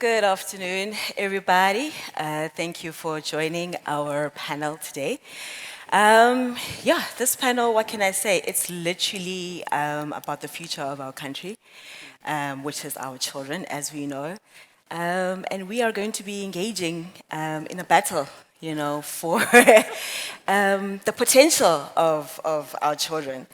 Good afternoon, everybody. Thank you for joining our panel today. This panel, what can I say? It's literally about the future of our country, which is our children, as we know. And we are going to be engaging in a battle, for the potential of our children.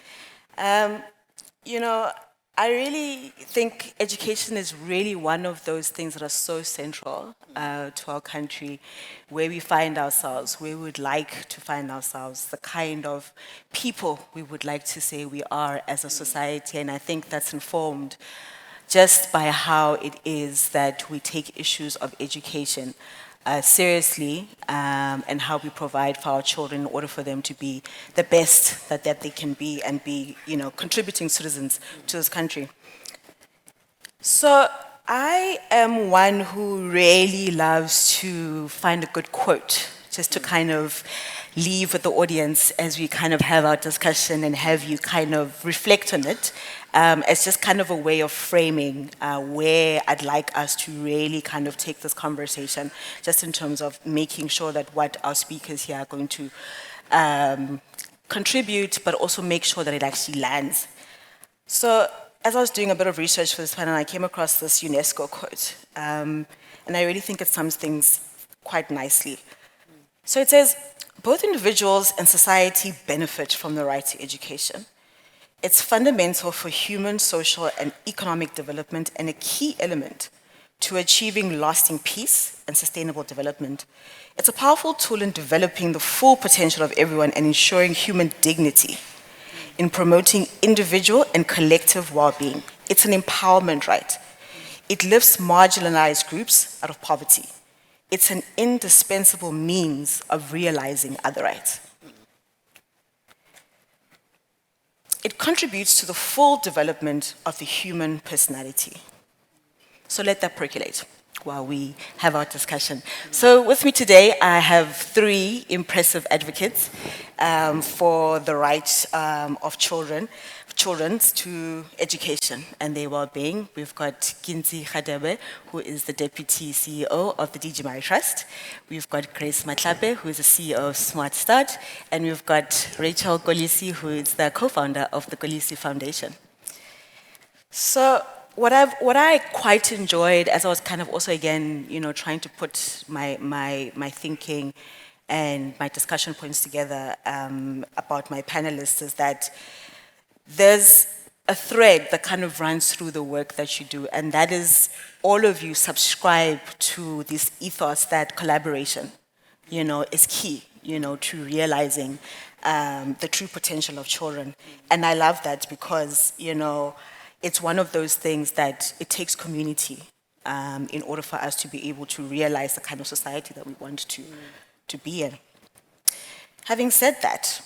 I really think education is really one of those things that are so central to our country, where we find ourselves, where we would like to find ourselves, the kind of people we would like to say we are as a society. And I think that's informed just by how it is that we take issues of education seriously, and how we provide for our children in order for them to be the best that they can be and be, contributing citizens to this country. So I am one who really loves to find a good quote, just to kind of leave with the audience as we kind of have our discussion and have you kind of reflect on it. It's just kind of a way of framing where I'd like us to really kind of take this conversation, just in terms of making sure that what our speakers here are going to contribute, but also make sure that it actually lands. So as I was doing a bit of research for this panel, I came across this UNESCO quote, and I really think it sums things quite nicely. So it says, "Both individuals and society benefit from the right to education. It's fundamental for human, social, and economic development and a key element to achieving lasting peace and sustainable development. It's a powerful tool in developing the full potential of everyone and ensuring human dignity, in promoting individual and collective well-being. It's an empowerment right. It lifts marginalized groups out of poverty. It's an indispensable means of realizing other rights. It contributes to the full development of the human personality." So let that percolate while we have our discussion. So with me today, I have three impressive advocates for the rights of children to education and their well-being. We've got Kentse Radebe, who is the Deputy CEO of the DGMI Trust. We've got Grace Matlhape, who is the CEO of SmartStart. And we've got Rachel Kolisi, who is the co-founder of the Kolisi Foundation. So what I quite enjoyed, as I was kind of also again, trying to put my thinking and my discussion points together about my panelists, is that there's a thread that kind of runs through the work that you do, and that is all of you subscribe to this ethos that collaboration, is key, to realizing the true potential of children. And I love that because, it's one of those things that it takes community in order for us to be able to realize the kind of society that we want to be in. Having said that,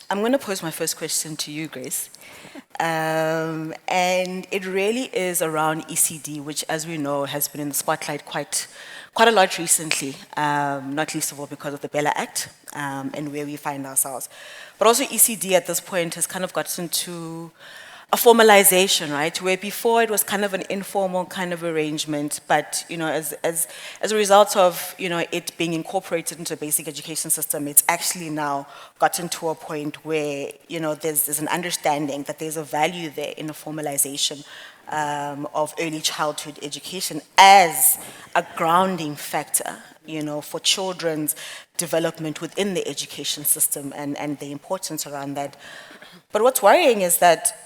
I'm going to pose my first question to you, Grace. And it really is around ECD, which, as we know, has been in the spotlight quite a lot recently, not least of all because of the Bella Act and where we find ourselves. But also ECD at this point has kind of gotten to a formalization, right? Where before it was kind of an informal kind of arrangement, but as a result of it being incorporated into a basic education system, it's actually now gotten to a point where there's an understanding that there's a value there in the formalization of early childhood education as a grounding factor, for children's development within the education system and the importance around that. But what's worrying is that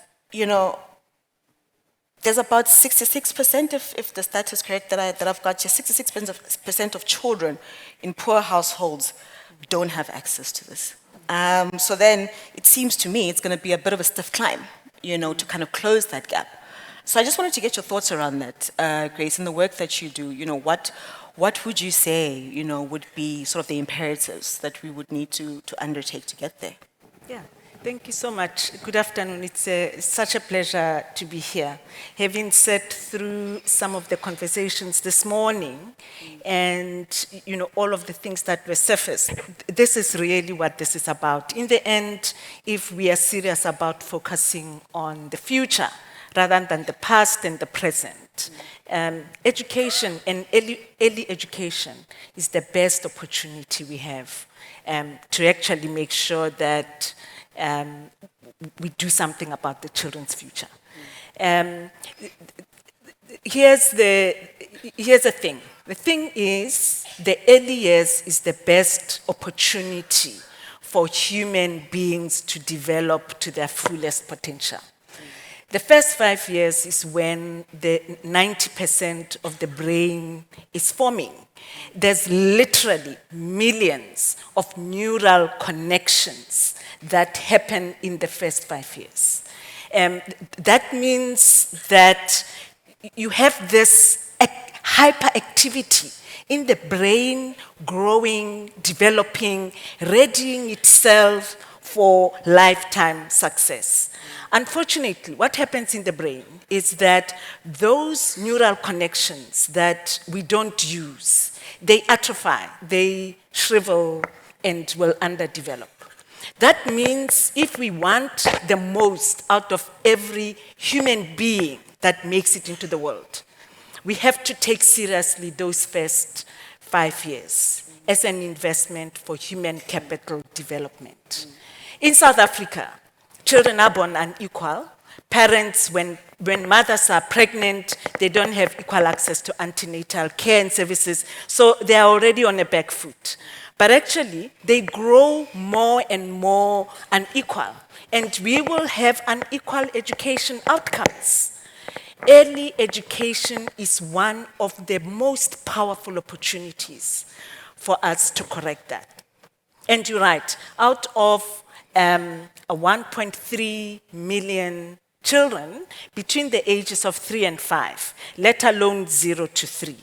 there's about 66%, if the stat is correct that I've got here, 66% of children in poor households don't have access to this. So then it seems to me it's going to be a bit of a stiff climb, to kind of close that gap. So I just wanted to get your thoughts around that, Grace, and the work that you do. What would you say, would be sort of the imperatives that we would need to undertake to get there? Yeah. Thank you so much. Good afternoon. It's such a pleasure to be here. Having sat through some of the conversations this morning and all of the things that were surfaced, this is really what this is about. In the end, if we are serious about focusing on the future rather than the past and the present. Education and early education is the best opportunity we have to actually make sure that we do something about the children's future. Here's the thing. The thing is, the early years is the best opportunity for human beings to develop to their fullest potential. The first 5 years is when the 90% of the brain is forming. There's literally millions of neural connections that happen in the first 5 years. That means that you have this hyperactivity in the brain growing, developing, readying itself for lifetime success. Unfortunately, what happens in the brain is that those neural connections that we don't use, they atrophy, they shrivel, and will underdevelop. That means if we want the most out of every human being that makes it into the world, we have to take seriously those first 5 years as an investment for human capital development. In South Africa, children are born unequal. Parents, when mothers are pregnant, they don't have equal access to antenatal care and services, so they are already on a back foot. But actually, they grow more and more unequal, and we will have unequal education outcomes. Early education is one of the most powerful opportunities for us to correct that. And you're right, out of 1.3 million children between the ages of 3 and 5, let alone 0 to 3,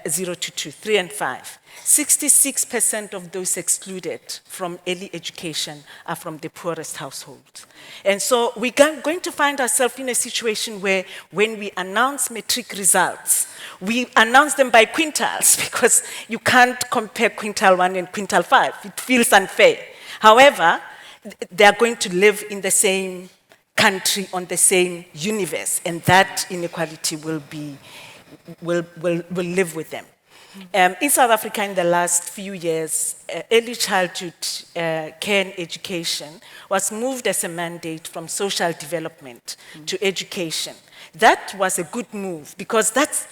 0 to 2, 3 and 5, 66% of those excluded from early education are from the poorest households. And so we're going to find ourselves in a situation where when we announce matric results, we announce them by quintiles because you can't compare quintile 1 and quintile 5. It feels unfair. However, they are going to live in the same country, on the same universe, and that inequality will live with them. In South Africa, in the last few years, early childhood care and education was moved as a mandate from social development to education. That was a good move because that's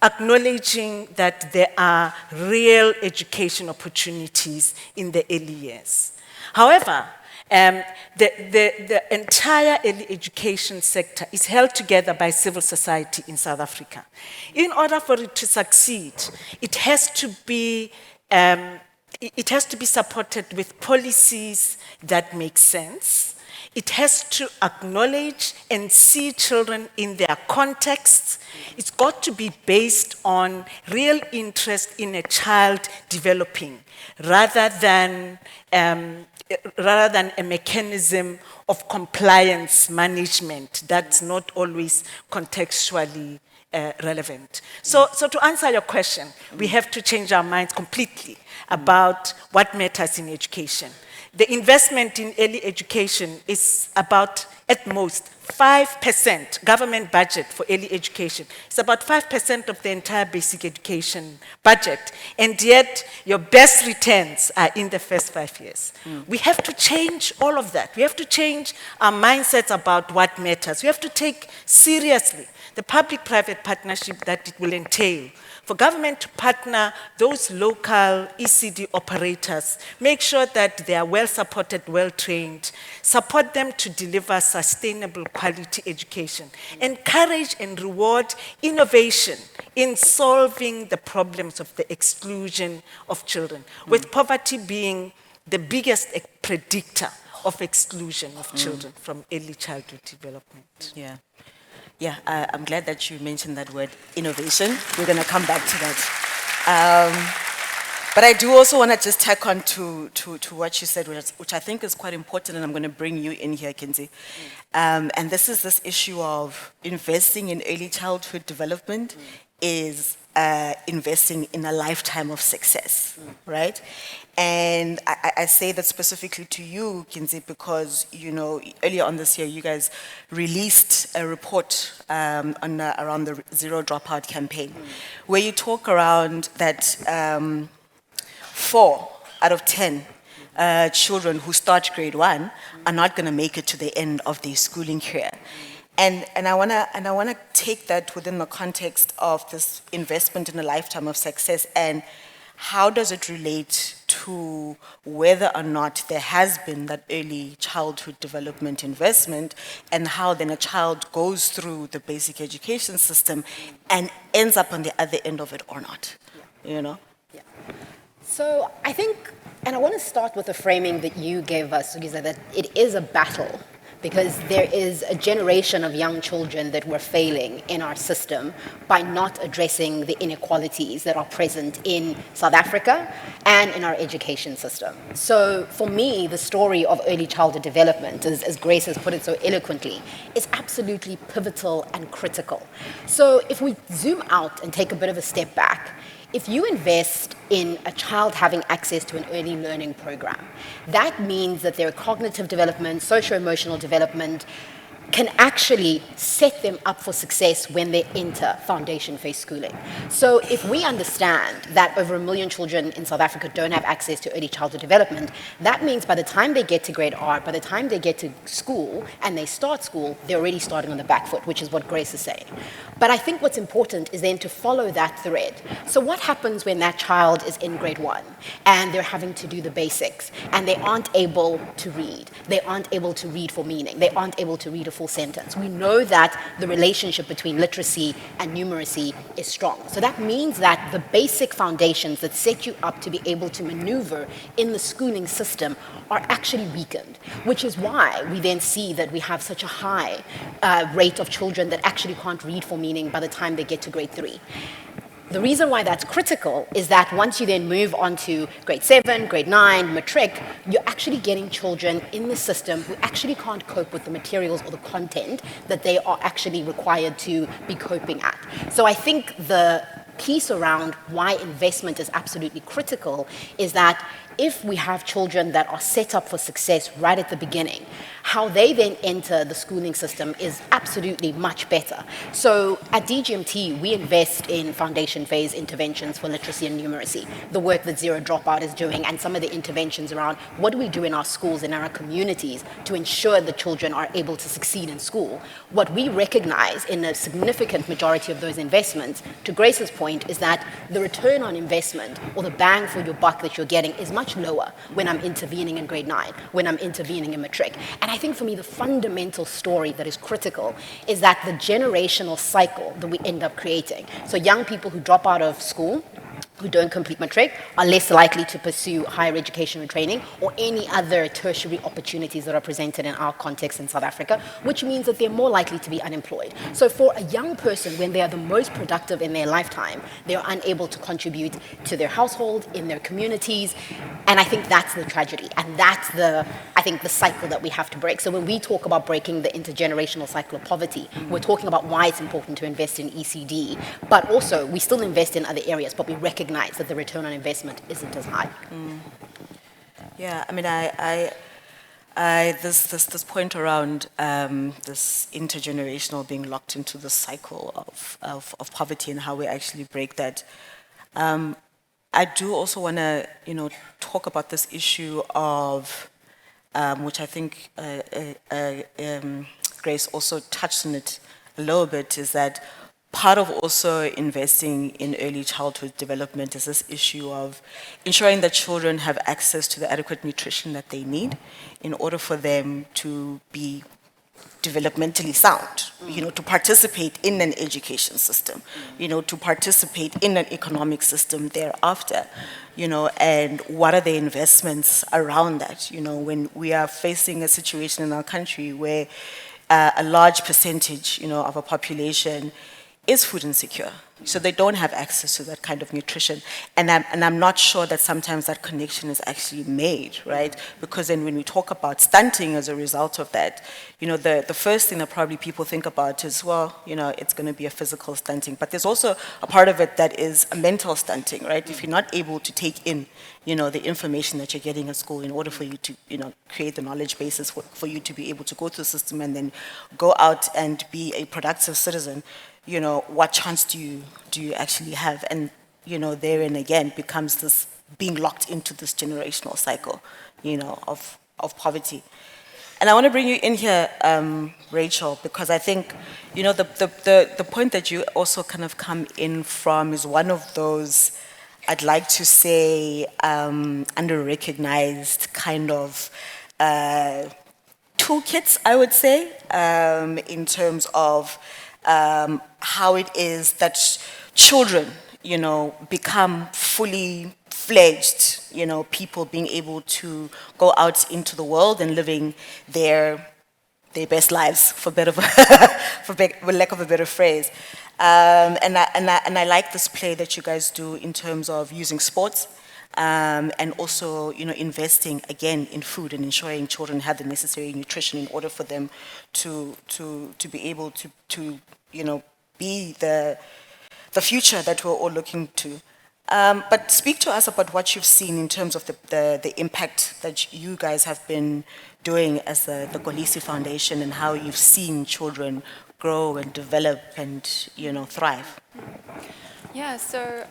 acknowledging that there are real education opportunities in the early years. However, the entire early education sector is held together by civil society in South Africa. In order for it to succeed, it has to be supported with policies that make sense. It has to acknowledge and see children in their contexts. It's got to be based on real interest in a child developing, rather than a mechanism of compliance management that's not always contextually relevant. So to answer your question, we have to change our minds completely about what matters in education. The investment in early education is about, at most, 5%, government budget for early education. It's about 5% of the entire basic education budget, and yet your best returns are in the first 5 years. We have to change all of that. We have to change our mindsets about what matters. We have to take seriously the public-private partnership that it will entail for government to partner those local ECD operators, make sure that they are well-supported, well-trained, support them to deliver sustainable quality education, encourage and reward innovation in solving the problems of the exclusion of children, with poverty being the biggest predictor of exclusion of children from early childhood development. Yeah. Yeah, I'm glad that you mentioned that word, innovation. We're going to come back to that. But I do also want to just tack on to what you said, which I think is quite important, and I'm going to bring you in here, Kentse. And this is this issue of investing in early childhood development is investing in a lifetime of success, right? And I say that specifically to you, Kentse, because, you know, earlier on this year, you guys released a report around the Zero Dropout campaign, where you talk around that 4 out of 10 children who start grade 1 are not going to make it to the end of their schooling career. And I wanna take that within the context of this investment in a lifetime of success, and how does it relate to whether or not there has been that early childhood development investment, and how then a child goes through the basic education system and ends up on the other end of it or not, you know? Yeah. So I think, and I want to start with the framing that you gave us, Zukiswa, that it is a battle, because there is a generation of young children that we're failing in our system by not addressing the inequalities that are present in South Africa and in our education system. So for me, the story of early childhood development, as Grace has put it so eloquently, is absolutely pivotal and critical. So if we zoom out and take a bit of a step back, if you invest in a child having access to an early learning program, that means that their cognitive development, socio-emotional development can actually set them up for success when they enter foundation phase schooling. So if we understand that over 1 million children in South Africa don't have access to early childhood development, that means by the time they get to grade R, by the time they get to school and they start school, they're already starting on the back foot, which is what Grace is saying. But I think what's important is then to follow that thread. So what happens when that child is in grade 1 and they're having to do the basics and they aren't able to read? They aren't able to read for meaning. They aren't able to read a full sentence. We know that the relationship between literacy and numeracy is strong. So that means that the basic foundations that set you up to be able to maneuver in the schooling system are actually weakened, which is why we then see that we have such a high rate of children that actually can't read for meaning by the time they get to grade 3. The reason why that's critical is that once you then move on to grade 7, grade 9, matric, you're actually getting children in the system who actually can't cope with the materials or the content that they are actually required to be coping at. So I think the piece around why investment is absolutely critical is that if we have children that are set up for success right at the beginning, how they then enter the schooling system is absolutely much better. So at DGMT, we invest in foundation phase interventions for literacy and numeracy, the work that Zero Dropout is doing, and some of the interventions around what do we do in our schools and in our communities to ensure that children are able to succeed in school. What we recognize in a significant majority of those investments, to Grace's point, is that the return on investment or the bang for your buck that you're getting is much lower when I'm intervening in grade 9, when I'm intervening in matric. And I think for me, the fundamental story that is critical is that the generational cycle that we end up creating. So young people who drop out of school, who don't complete matric, are less likely to pursue higher education and training or any other tertiary opportunities that are presented in our context in South Africa, which means that they're more likely to be unemployed. So for a young person, when they are the most productive in their lifetime, they are unable to contribute to their household, in their communities, and I think that's the tragedy, and that's the cycle that we have to break. So when we talk about breaking the intergenerational cycle of poverty, we're talking about why it's important to invest in ECD, but also we still invest in other areas, but we recognize that the return on investment isn't as high. Yeah, I mean, this point around this intergenerational being locked into the cycle of poverty and how we actually break that. I do also want to, talk about this issue of, which I think Grace also touched on it a little bit, is that part of also investing in early childhood development is this issue of ensuring that children have access to the adequate nutrition that they need in order for them to be developmentally sound, to participate in an education system, to participate in an economic system thereafter, and what are the investments around that, when we are facing a situation in our country where a large percentage, of our population is food insecure. So they don't have access to that kind of nutrition. And I'm not sure that sometimes that connection is actually made, right? Because then when we talk about stunting as a result of that, the first thing that probably people think about is, well, it's going to be a physical stunting. But there's also a part of it that is a mental stunting, right? If you're not able to take in, the information that you're getting at school in order for you to, create the knowledge basis for you to be able to go through the system and then go out and be a productive citizen, what chance do you actually have? And, therein again becomes this being locked into this generational cycle, of poverty. And I want to bring you in here, Rachel, because I think, the point that you also kind of come in from is one of those, I'd like to say, under-recognized kind of toolkits, I would say, in terms of how it is that children, become fully fledged, people being able to go out into the world and living their best lives, for lack of a better phrase. And I like this play that you guys do in terms of using sports. And also, investing again in food and ensuring children have the necessary nutrition in order for them to be able to be the future that we're all looking to. But speak to us about what you've seen in terms of the impact that you guys have been doing as the Kolisi Foundation and how you've seen children grow and develop and thrive. Yeah, so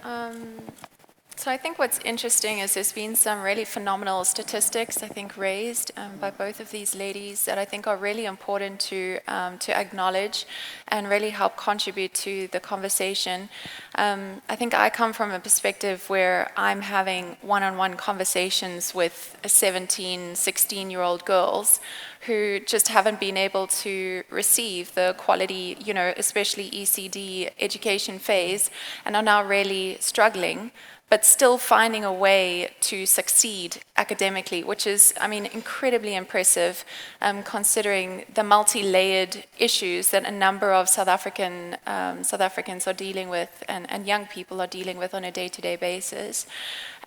I think what's interesting is there's been some really phenomenal statistics, I think, raised by both of these ladies that I think are really important to acknowledge and really help contribute to the conversation. I think I come from a perspective where I'm having one-on-one conversations with 17, 16-year-old girls who just haven't been able to receive the quality, especially ECD education phase, and are now really struggling, but still finding a way to succeed academically, which is, incredibly impressive, considering the multi-layered issues that a number of South Africans are dealing with and young people are dealing with on a day-to-day basis.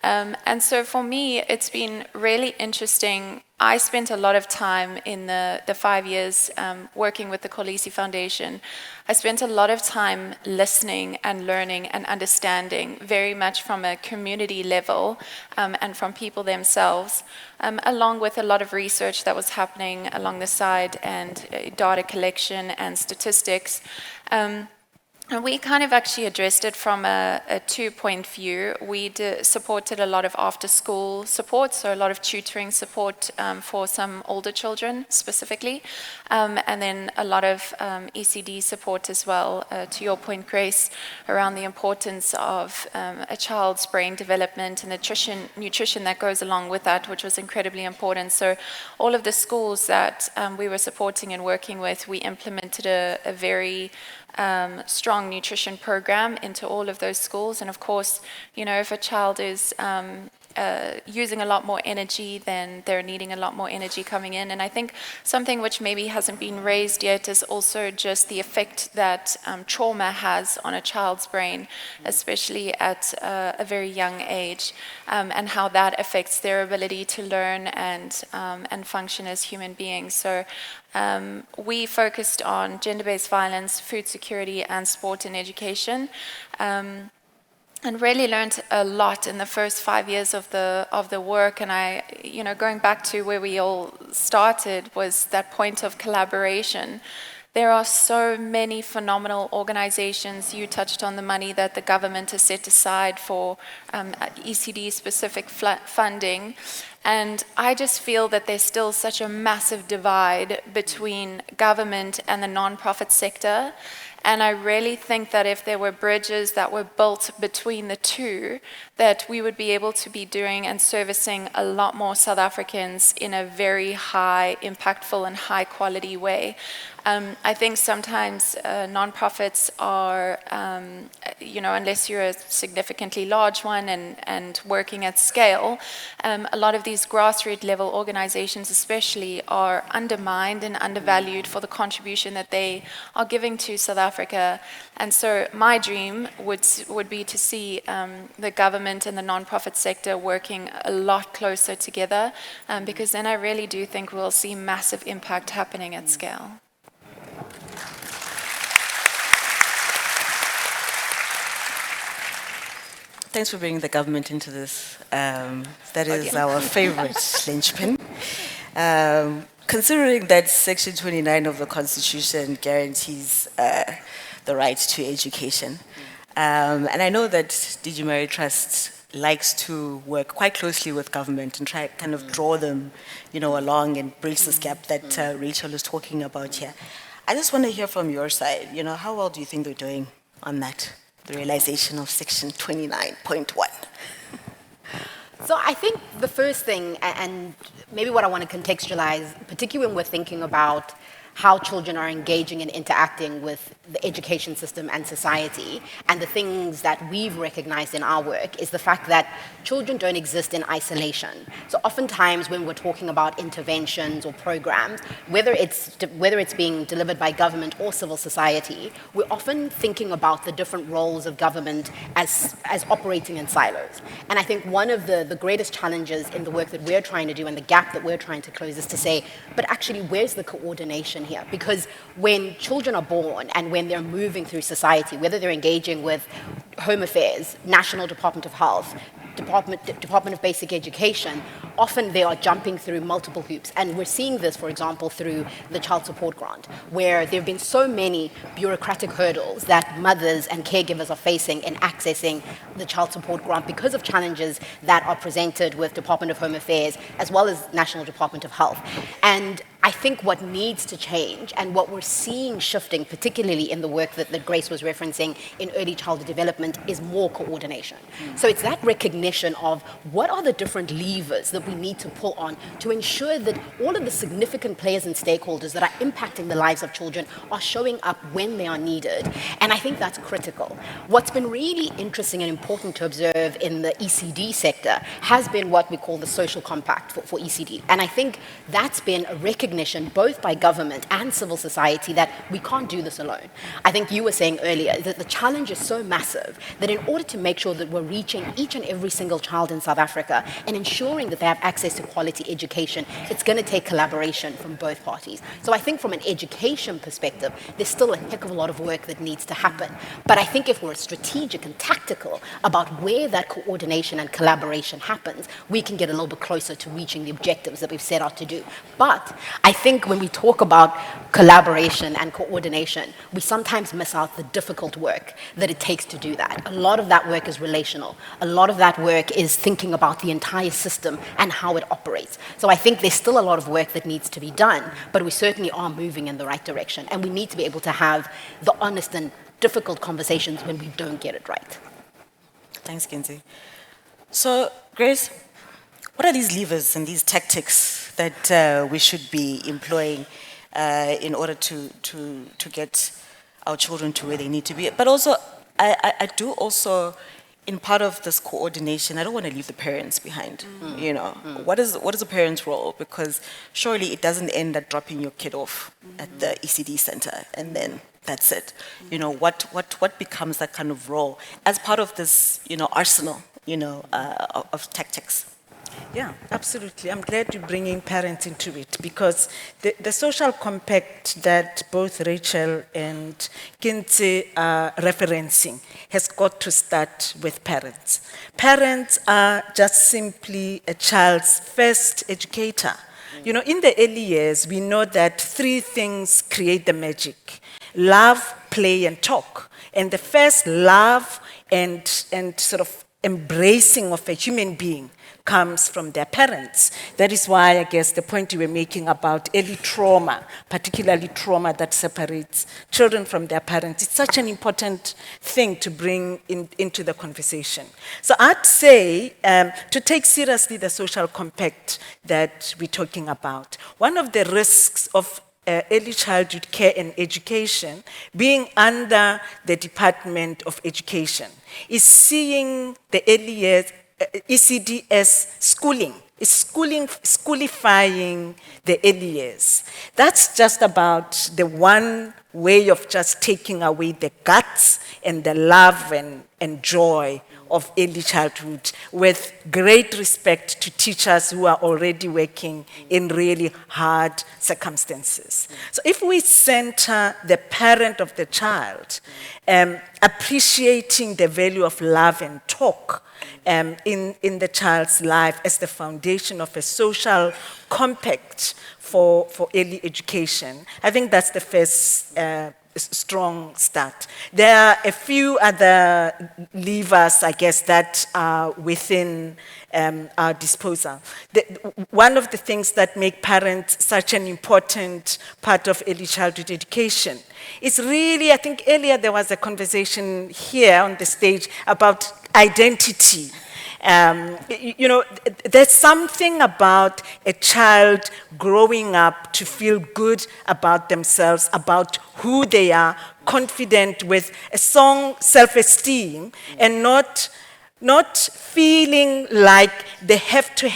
And so for me, it's been really interesting. I spent a lot of time in the 5 years working with the Kolisi Foundation. I spent a lot of time listening and learning and understanding very much from a community level and from people themselves, along with a lot of research that was happening along the side and data collection and statistics. And we kind of actually addressed it from a two-point view. We supported a lot of after-school support, so a lot of tutoring support for some older children specifically, and then a lot of ECD support as well, to your point, Grace, around the importance of a child's brain development and the nutrition that goes along with that, which was incredibly important. So all of the schools that we were supporting and working with, we implemented a very strong nutrition program into all of those schools. And of course, if a child is using a lot more energy, then they're needing a lot more energy coming in. And I think something which maybe hasn't been raised yet is also just the effect that trauma has on a child's brain, especially at a very young age, and how that affects their ability to learn and function as human beings. So we focused on gender-based violence, food security, and sport and education. And really learned a lot in the first 5 years of the work. And I, going back to where we all started, was that point of collaboration. There are so many phenomenal organizations. You touched on the money that the government has set aside for ECD-specific funding. And I just feel that there's still such a massive divide between government and the nonprofit sector. And I really think that if there were bridges that were built between the two, that we would be able to be doing and servicing a lot more South Africans in a very high, impactful and high quality way. I think sometimes nonprofits are, unless you're a significantly large one and working at scale, a lot of these grassroots level organizations especially are undermined and undervalued for the contribution that they are giving to South Africa. And so my dream would be to see the government and the non-profit sector working a lot closer together, because then I really do think we'll see massive impact happening at scale. Thanks for bringing the government into this. That is our favorite linchpin. Considering that Section 29 of the Constitution guarantees the right to education, and I know that DG Mary Trust likes to work quite closely with government and try kind of draw them, along and bridge this gap that Rachel is talking about here. I just want to hear from your side. How well do you think they're doing on that? The realization of Section 29.1. So I think the first thing, and maybe what I want to contextualize, particularly when we're thinking about how children are engaging and interacting with the education system and society, and the things that we've recognized in our work is the fact that children don't exist in isolation. So oftentimes when we're talking about interventions or programs, whether it's being delivered by government or civil society, we're often thinking about the different roles of government as operating in silos. And I think one of the greatest challenges in the work that we're trying to do and the gap that we're trying to close is to say, but actually where's the coordination here? Because when children are born and when they're moving through society, whether they're engaging with Home Affairs, National Department of Health, Department of Basic Education, often they are jumping through multiple hoops. And we're seeing this, for example, through the child support grant, where there have been so many bureaucratic hurdles that mothers and caregivers are facing in accessing the child support grant because of challenges that are presented with Department of Home Affairs as well as National Department of Health. And I think what needs to change and what we're seeing shifting, particularly in the work that Grace was referencing in early childhood development, is more coordination. So it's that recognition of what are the different levers that we need to pull on to ensure that all of the significant players and stakeholders that are impacting the lives of children are showing up when they are needed. And I think that's critical. What's been really interesting and important to observe in the ECD sector has been what we call the social compact for ECD. And I think that's been a recognition both by government and civil society that we can't do this alone. I think you were saying earlier that the challenge is so massive that in order to make sure that we're reaching each and every single child in South Africa and ensuring that they have access to quality education, it's going to take collaboration from both parties. So I think from an education perspective, there's still a heck of a lot of work that needs to happen. But I think if we're strategic and tactical about where that coordination and collaboration happens, we can get a little bit closer to reaching the objectives that we've set out to do. But I think when we talk about collaboration and coordination, we sometimes miss out the difficult work that it takes to do that. A lot of that work is relational. A lot of that work is thinking about the entire system and how it operates. So I think there's still a lot of work that needs to be done, but we certainly are moving in the right direction. And we need to be able to have the honest and difficult conversations when we don't get it right. Thanks, Kentse. So, Grace, what are these levers and these tactics that we should be employing in order to get our children to where they need to be? But also, I do also, in part of this coordination, I don't want to leave the parents behind. What is the parents' role? Because surely it doesn't end at dropping your kid off at the ECD center and then that's it. What becomes that kind of role as part of this, arsenal, of tactics? Yeah, absolutely. I'm glad you're bringing parents into it because the social compact that both Rachel and Kentse are referencing has got to start with parents. Parents are just simply a child's first educator. In the early years, we know that 3 things create the magic: love, play, and talk. And the first love and sort of embracing of a human being comes from their parents. That is why, I guess, the point you were making about early trauma, particularly trauma that separates children from their parents, it's such an important thing to bring into the conversation. So I'd say to take seriously the social compact that we're talking about, one of the risks of early childhood care and education being under the Department of Education is seeing the early years ECDS schooling schoolifying the early years. That's just about the one way of just taking away the guts and the love and joy of early childhood, with great respect to teachers who are already working in really hard circumstances. So if we center the parent of the child, appreciating the value of love and talk in the child's life as the foundation of a social compact for early education, I think that's the first strong start. There are a few other levers, I guess, that are within our disposal. One of the things that make parents such an important part of early childhood education is really, I think earlier there was a conversation here on the stage about identity. You know, there's something about a child growing up to feel good about themselves, about who they are, confident with a strong self-esteem, and not feeling like they have to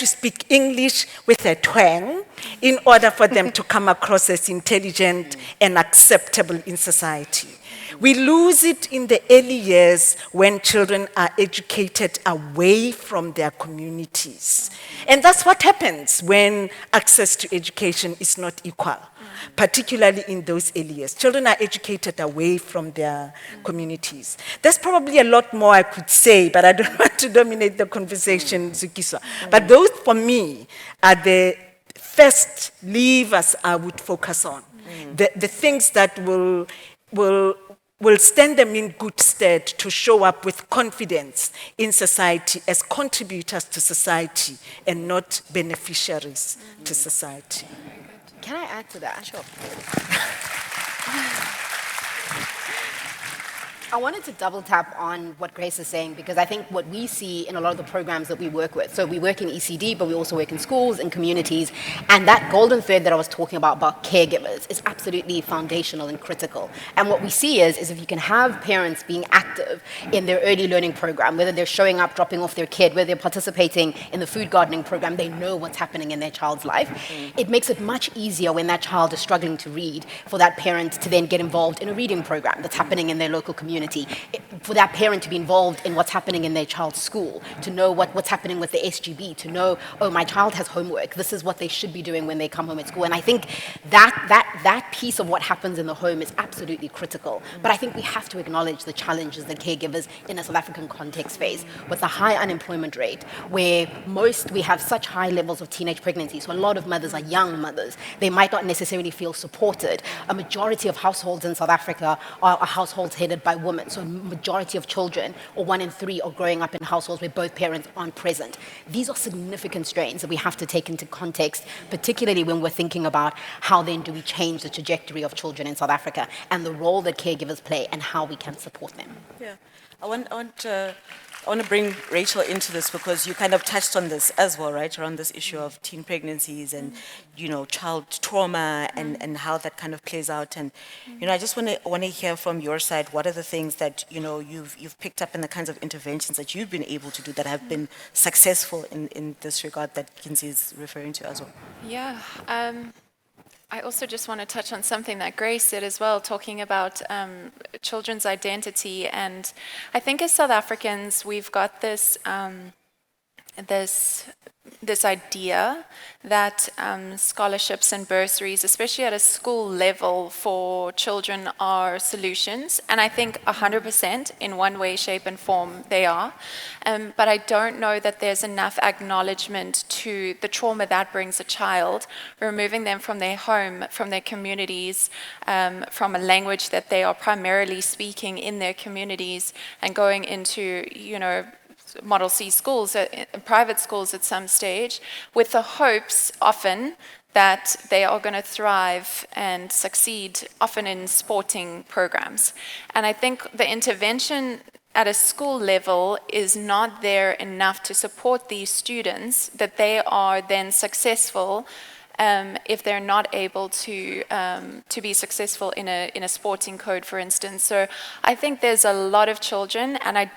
speak English with a twang in order for them to come across as intelligent and acceptable in society. We lose it in the early years when children are educated away from their communities. And that's what happens when access to education is not equal, particularly in those early years. Children are educated away from their communities. There's probably a lot more I could say, but I don't want to dominate the conversation, Zukiswa. But those, for me, are the first levers I would focus on. The things that will stand them in good stead to show up with confidence in society as contributors to society and not beneficiaries to society. Can I add to that? Sure. I wanted to double tap on what Grace is saying, because I think what we see in a lot of the programs that we work with, so we work in ECD, but we also work in schools and communities, and that golden thread that I was talking about caregivers, is absolutely foundational and critical. And what we see is if you can have parents being active in their early learning program, whether they're showing up, dropping off their kid, whether they're participating in the food gardening program, they know what's happening in their child's life. It makes it much easier when that child is struggling to read for that parent to then get involved in a reading program that's happening in their local community. For that parent to be involved in what's happening in their child's school, to know what's happening with the SGB, to know, oh, my child has homework, this is what they should be doing when they come home at school. And I think that piece of what happens in the home is absolutely critical. But I think we have to acknowledge the challenges that caregivers in a South African context face, with the high unemployment rate, where we have such high levels of teenage pregnancy. So a lot of mothers are young mothers. They might not necessarily feel supported. A majority of households in South Africa are households headed by women. So a majority of children, or 1 in 3, are growing up in households where both parents aren't present. These are significant strains that we have to take into context, particularly when we're thinking about how then do we change the trajectory of children in South Africa and the role that caregivers play and how we can support them. Yeah, I want to bring Rachel into this, because you kind of touched on this as well, right? Around this issue of teen pregnancies and, child trauma and how that kind of plays out. And, I just want to hear from your side, what are the things that, you've picked up in the kinds of interventions that you've been able to do that have been successful in this regard that Kentse is referring to as well? Yeah. I also just want to touch on something that Grace said as well, talking about children's identity. And I think as South Africans, we've got this idea that scholarships and bursaries, especially at a school level for children, are solutions. And I think 100% in one way, shape and form they are. But I don't know that there's enough acknowledgement to the trauma that brings a child, removing them from their home, from their communities, from a language that they are primarily speaking in their communities, and going into, Model C schools, private schools at some stage, with the hopes often that they are going to thrive and succeed, often in sporting programs. And I think the intervention at a school level is not there enough to support these students, that they are then successful if they're not able to be successful in a sporting code, for instance. So I think there's a lot of children, and I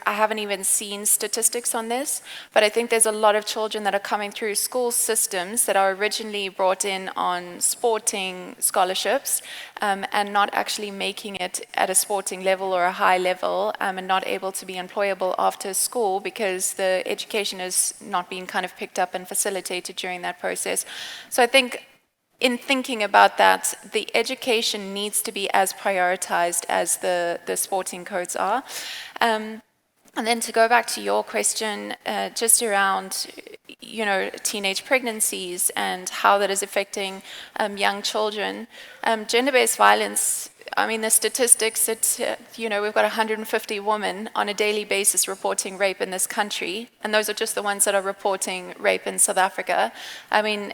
haven't even seen statistics on this, but I think there's a lot of children that are coming through school systems that are originally brought in on sporting scholarships, and not actually making it at a sporting level or a high level, and not able to be employable after school because the education has not been kind of picked up and facilitated during that process. So I think in thinking about that, the education needs to be as prioritized as the sporting codes are. And then to go back to your question, just around, teenage pregnancies and how that is affecting young children, gender-based violence. I mean, the statistics, we've got 150 women on a daily basis reporting rape in this country, and those are just the ones that are reporting rape in South Africa. I mean,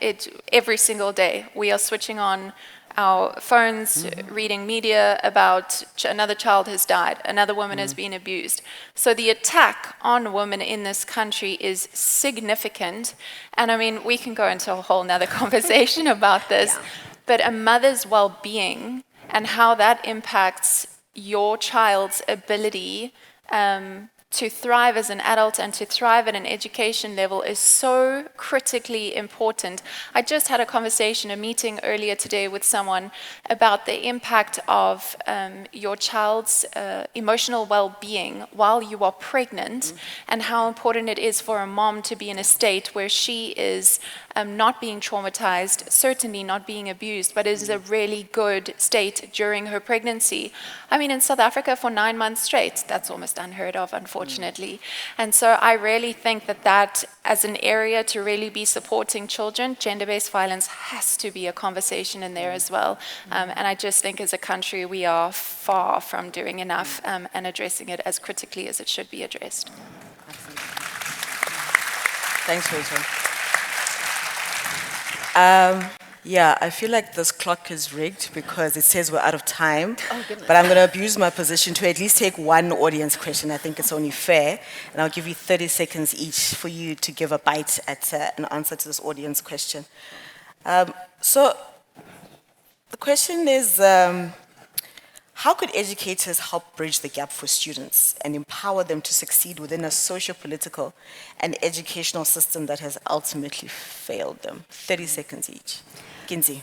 every single day we are switching on our phones, reading media about another child has died, another woman has been abused. So the attack on women in this country is significant. And I mean, we can go into a whole nother conversation about this, but a mother's well-being and how that impacts your child's ability to thrive as an adult and to thrive at an education level is so critically important. I just had a meeting earlier today with someone about the impact of your child's emotional well-being while you are pregnant, and how important it is for a mom to be in a state where she is not being traumatized, certainly not being abused, but is a really good state during her pregnancy. I mean, in South Africa for 9 months straight, that's almost unheard of, unfortunately. And so I really think that as an area to really be supporting children, gender-based violence has to be a conversation in there as well. And I just think as a country, we are far from doing enough and addressing it as critically as it should be addressed. Absolutely. Thanks, Rachel. I feel like this clock is rigged because it says we're out of time. Oh, goodness. But I'm going to abuse my position to at least take one audience question. I think it's only fair. And I'll give you 30 seconds each for you to give a bite at an answer to this audience question. So the question is, how could educators help bridge the gap for students and empower them to succeed within a socio-political and educational system that has ultimately failed them? 30 seconds each. Kentse.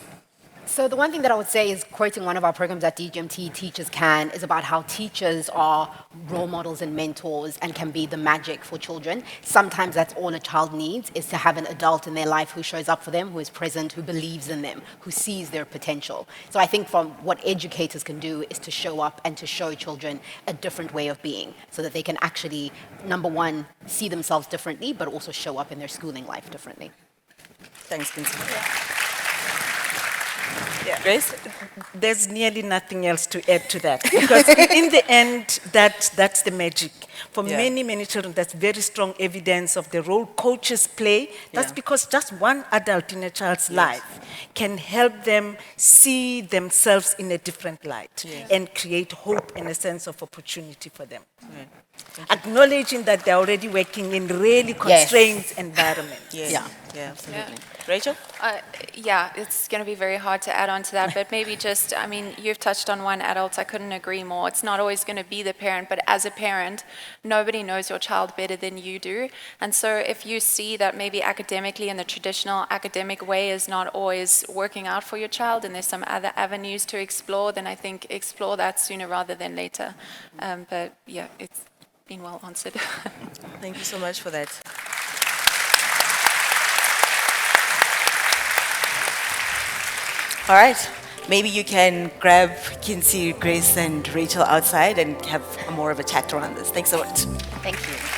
So the one thing that I would say is, quoting one of our programs at DGMT, Teachers Can, is about how teachers are role models and mentors and can be the magic for children. Sometimes that's all a child needs, is to have an adult in their life who shows up for them, who is present, who believes in them, who sees their potential. So I think from what educators can do is to show up and to show children a different way of being so that they can actually, number one, see themselves differently, but also show up in their schooling life differently. Thanks, Kentse. Yeah. Grace? There's nearly nothing else to add to that. Because in the end, that's the magic. For many children, that's very strong evidence of the role coaches play. That's because just one adult in a child's life can help them see themselves in a different light and create hope and a sense of opportunity for them. Acknowledging that they're already working in really constrained environments. Yeah, absolutely. Rachel? It's going to be very hard to add on to that, but maybe just, I mean, you've touched on one adult, I couldn't agree more. It's not always going to be the parent, but as a parent, nobody knows your child better than you do. And so if you see that maybe academically in the traditional academic way is not always working out for your child and there's some other avenues to explore, then I think explore that sooner rather than later. But yeah, it's been well answered. Thank you so much for that. All right, maybe you can grab Kentse, Grace, and Rachel outside and have more of a chat around this. Thanks so much. Thank you.